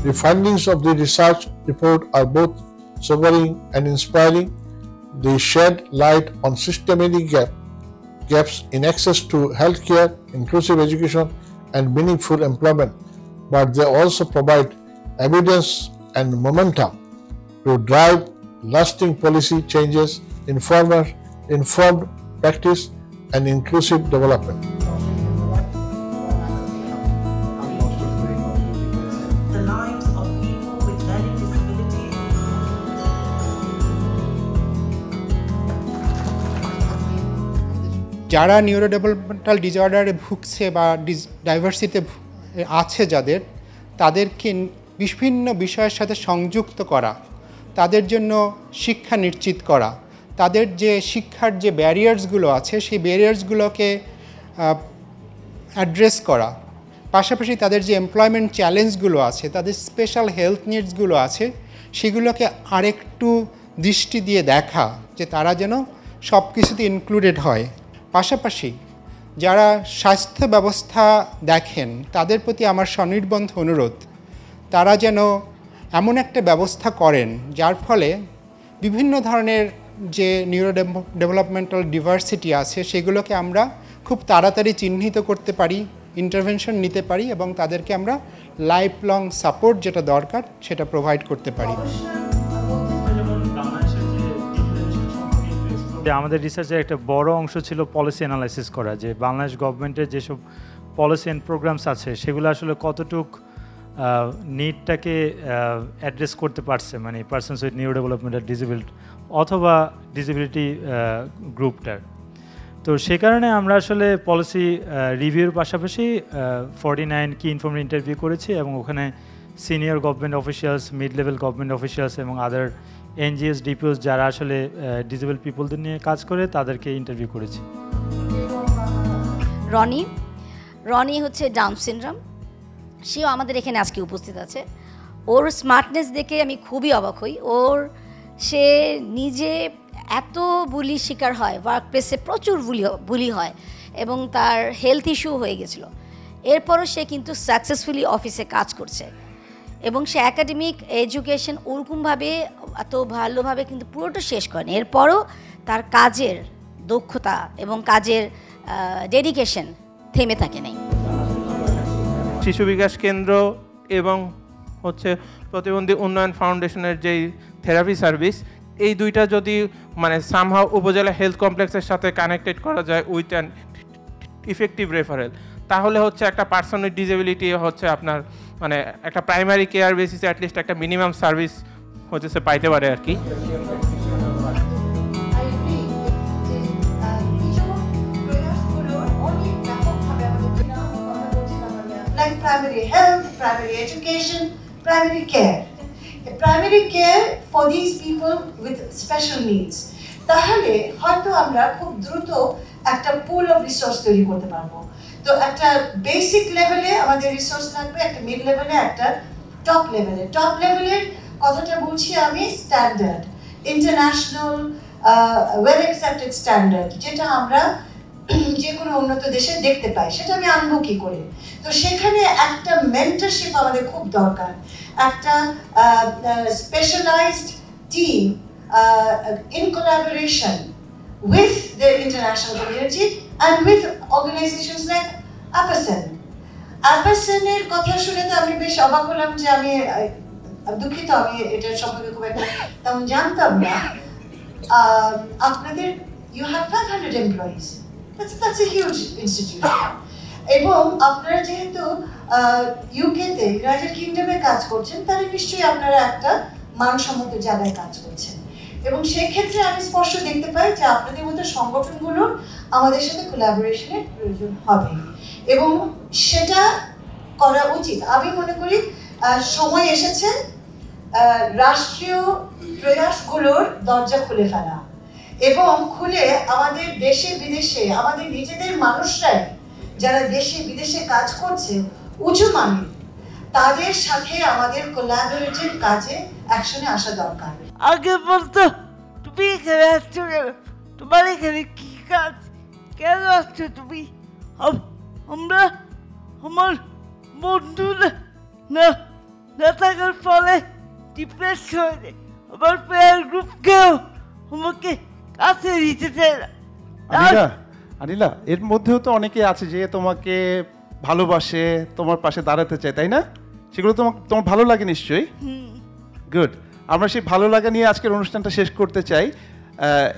The findings of the research report are both sobering and inspiring. They shed light on systematic gaps in access to healthcare, inclusive education, and meaningful employment, but they also provide evidence and momentum to drive lasting policy changes, informed practice, and inclusive development. The lives of people with learning disabilities. যারা neurodevelopmental ডিসঅর্ডারে ভুগছে বা ডাইভার্সিটিতে আছে যাদের, তাদেরকে বিভিন্ন বিষয়ের সাথে সংযুক্ত করা, তাদের জন্য শিক্ষা নিশ্চিত করা, তাদের যে শিক্ষার যে ব্যারিয়ার্সগুলো আছে সেই ব্যারিয়ার্সগুলোকে অ্যাড্রেস করা, পাশাপাশি তাদের যে এমপ্লয়মেন্ট চ্যালেঞ্জগুলো আছে, তাদের স্পেশাল হেলথ নিডসগুলো আছে, সেগুলোকে আরেকটু দৃষ্টি দিয়ে দেখা যে তারা যেন সব কিছুতে ইনক্লুডেড হয়। পাশাপাশি যারা স্বাস্থ্য ব্যবস্থা দেখেন তাদের প্রতি আমার স্বনির্বন্ধ অনুরোধ, তারা যেন এমন একটা ব্যবস্থা করেন যার ফলে বিভিন্ন ধরনের যে নিউরোডেভেলপমেন্টাল ডিভার্সিটি আছে সেগুলোকে আমরা খুব তাড়াতাড়ি চিহ্নিত করতে পারি, ইন্টারভেনশন নিতে পারি এবং তাদেরকে আমরা লাইফ লং সাপোর্ট যেটা দরকার সেটা প্রোভাইড করতে পারি। আমাদের রিসার্চের একটা বড় অংশ ছিল পলিসি অ্যানালাইসিস করা, যে বাংলাদেশ গভর্নমেন্টের যেসব পলিসি অ্যান্ড প্রোগ্রামস আছে সেগুলো আসলে কতটুক নিডটাকে অ্যাড্রেস করতে পারছে, মানে persons with neuro developmental disability অথবা ডিসেবিলিটি গ্রুপটার। তো সে কারণে আমরা আসলে পলিসি রিভিউর পাশাপাশি 49 কি ইনফর্মাল ইন্টারভিউ করেছি এবং ওখানে senior government officials, mid level government officials এবং আদার এনজিওস, ডিপিওস যারা আসলে ডিসেবল পিপলদের নিয়ে কাজ করে তাদেরকে ইন্টারভিউ করেছি। রনি হচ্ছে ডাউন সিনড্রোম, সেও আমাদের এখানে আজকে উপস্থিত আছে। ওর স্মার্টনেস দেখে আমি খুবই অবাক হই। সে নিজে এত বুলি শিকার হয়, ওয়ার্ক প্লেসে প্রচুর বুলি হয় এবং তার হেলথ ইস্যু হয়ে গেছিলো। এরপরও সে কিন্তু সাকসেসফুলি অফিসে কাজ করছে এবং সে একাডেমিক এডুকেশন ওরকমভাবে এত ভালোভাবে কিন্তু পুরোটা শেষ করেনি। এরপরও তার কাজের দক্ষতা এবং কাজের ডেডিকেশন থেমে থাকে নাই। শিশু বিকাশ কেন্দ্র এবং হচ্ছে প্রতিবন্ধী উন্নয়ন ফাউন্ডেশনের যেই থেরাপি সার্ভিস, এই দুইটা যদি মানে সামহাও উপজেলা হেলথ কমপ্লেক্সের সাথে কানেক্টেড করা যায় উইথ অ্যান ইফেক্টিভ রেফারেল, তাহলে হচ্ছে একটা পার্সন উইথ ডিসেবিলিটি হচ্ছে আপনার মানে একটা প্রাইমারি কেয়ার বেসিসে অ্যাটলিস্ট একটা মিনিমাম সার্ভিস হচ্ছে সে পাইতে পারে আর কি। Like primary health, primary education, primary care. Primary care for these people with special needs. তাহলে হয়তো আমরা খুব দ্রুত একটা পুল অফ রিসোর্স তৈরি করতে পারবো। তো একটা বেসিক লেভেলে আমাদের রিসোর্স লাগবে, একটা মিড লেভেলে, একটা টপ লেভেলে। টপ লেভেলের কথাটা বলছি আমি standard, international well accepted standard, যেটা আমরা যে কোনো উন্নত দেশে দেখতে পাই, সেটা আমি আনবো কী করে? তো সেখানে একটা মেন্টরশিপ আমাদের খুব দরকার, একটা specialised team in collaboration with the international community and with organizations like APASEN. APASEN-এর কথা শুনে তো আমি বেশ অবাক হলাম, যে আমি দুঃখিত, আমি এটার সম্পর্কে খুব একটা তেমন জানতাম না। আপনাদের you have 500 employees. That's a huge institution. এবং আপনারা যেহেতু ইউকেতে, ইউনাইটেড কিংডমে কাজ করছেন, তাহলে নিশ্চয়ই আপনারা একটা মানসম্মত জায়গায় কাজ করছেন এবং সেক্ষেত্রে আমি স্পষ্ট দেখতে পাই যে আপনাদের মতো সংগঠনগুলোর আমাদের সাথে কোলাবোরেশনের প্রয়োজন হবে এবং সেটা করা উচিত। আমি মনে করি সময় এসেছে রাষ্ট্রীয় প্রয়াসগুলোর দরজা খুলে ফেলা এবং খুলে আমাদের দেশে বিদেশে আমাদের নিজেদের মানুষরাই যারা দেশে বিদেশে কাজ করছে উঁচু মানের, তাদের সাথে আমাদের কোলাবোরেটিভ কাজে অ্যাকশনে আসা দরকার। আগে বলতো তুমি এখানে আসছো কেন, তোমার এখানে কি কাজ, কেন আসছো তুমি? আমরা আমার বন্ধুরা না না থাকার ফলে ডিপ্রেস হয়ে যায়। আমার পেয়ার গ্রুপকেও আমাকে কাছে দিতে চায় না। আনিলা, এর মধ্যেও তো অনেকে আছে যে তোমাকে ভালোবাসে, তোমার পাশে দাঁড়াতে চায়, তাই না? সেগুলো তোমার ভালো লাগে নিশ্চয়ই। গুড। আমরা সেই ভালো লাগা নিয়ে আজকের অনুষ্ঠানটা শেষ করতে চাই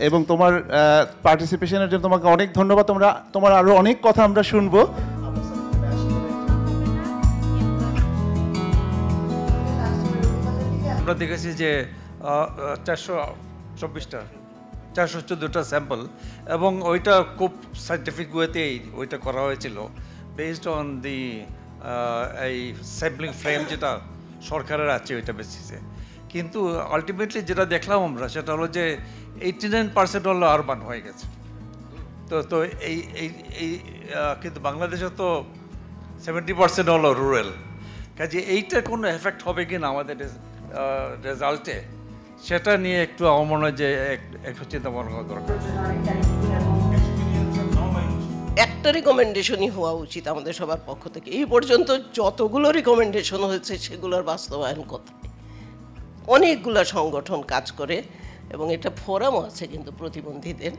এবং তোমার পার্টিসিপেশনের জন্য তোমাকে অনেক ধন্যবাদ। তোমার আরো অনেক কথা আমরা শুনবো। আমরা দেখেছি যে 424টা 414টা স্যাম্পল, এবং ওইটা খুব সাইন্টিফিক ওয়েতেই ওইটা করা হয়েছিল, বেসড অন দি এই স্যাম্পলিং ফ্রেম যেটা সরকারের আছে ওইটা বেসিসে। কিন্তু আলটিমেটলি যেটা দেখলাম আমরা সেটা হলো যে 89% হলো আরবান হয়ে গেছে। তো এই এই এই কিন্তু বাংলাদেশে তো 70% হলো রুরাল। কাজে এইটার কোনো এফেক্ট হবে কি না আমাদের রেজাল্টে, সেটা নিয়ে একটু আমার মনে হয় যে একটু চিন্তা ভাবনা করা দরকার। একটা রিকমেন্ডেশনই হওয়া উচিত আমাদের সবার পক্ষ থেকে। এই পর্যন্ত যতগুলো রিকমেন্ডেশন হয়েছে সেগুলোর বাস্তবায়ন কোথায়? অনেকগুলো সংগঠন কাজ করে এবং এটা ফোরামও আছে কিন্তু প্রতিবন্ধীদের,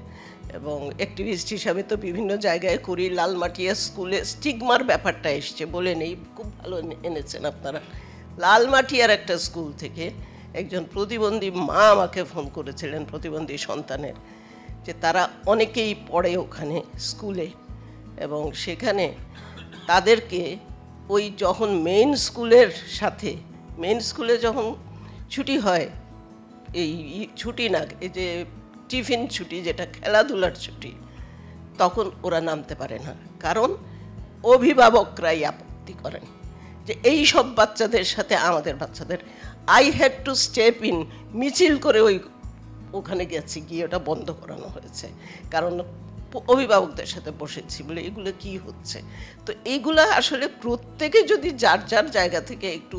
এবং অ্যাক্টিভিস্ট হিসাবে তো বিভিন্ন জায়গায় করি। লালমাটিয়া স্কুলে স্টিগমার ব্যাপারটা এসছে বলে নেই, খুব ভালো এনেছেন আপনারা। লালমাটিয়ার একটা স্কুল থেকে একজন প্রতিবন্ধী মা আমাকে ফোন করেছিলেন, প্রতিবন্ধী সন্তানের, যে তারা অনেকেই পড়ে ওখানে স্কুলে, এবং সেখানে তাদেরকে ওই যখন মেইন স্কুলে যখন ছুটি হয়, এই ছুটি না, এই যে টিফিন ছুটি যেটা খেলাধুলার ছুটি, তখন ওরা নামতে পারে না, কারণ অভিভাবকরাই আপত্তি করেন যে এই সব বাচ্চাদের সাথে আমাদের বাচ্চাদের। I had to step in, মিছিল করে ওখানে গেছি, গিয়ে ওটা বন্ধ করানো হয়েছে, কারণ অভিভাবকদের সাথে বসেছি বলে এগুলো কি হচ্ছে। তো এইগুলা আসলে প্রত্যেকে যদি যার যার জায়গা থেকে একটু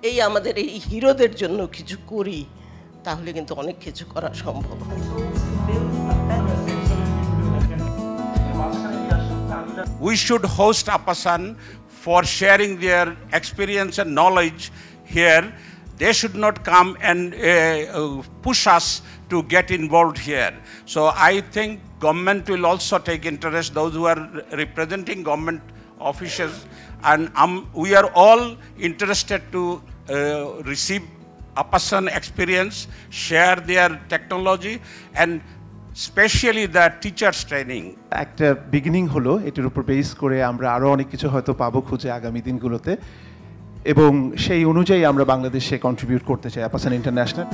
এই আমাদের এই হিরোদের জন্য কিছু করি, তাহলে কিন্তু অনেক কিছু করা সম্ভব হয়। We should host Apasan for sharing their experience and knowledge here. They should not come and push us to get involved here. So I think government will also take interest, those who are representing government officials, and we are all interested to receive Apasan experience, share their technology, and specially the teachers training. একটা beginning হলো, এটার উপর base করে আমরা আরও অনেক কিছু হয়তো পাবো খুঁজে আগামী দিনগুলোতে, এবং সেই অনুযায়ী আমরা বাংলাদেশে কন্ট্রিবিউট করতে চাই আপাসান ইন্টারন্যাশনাল।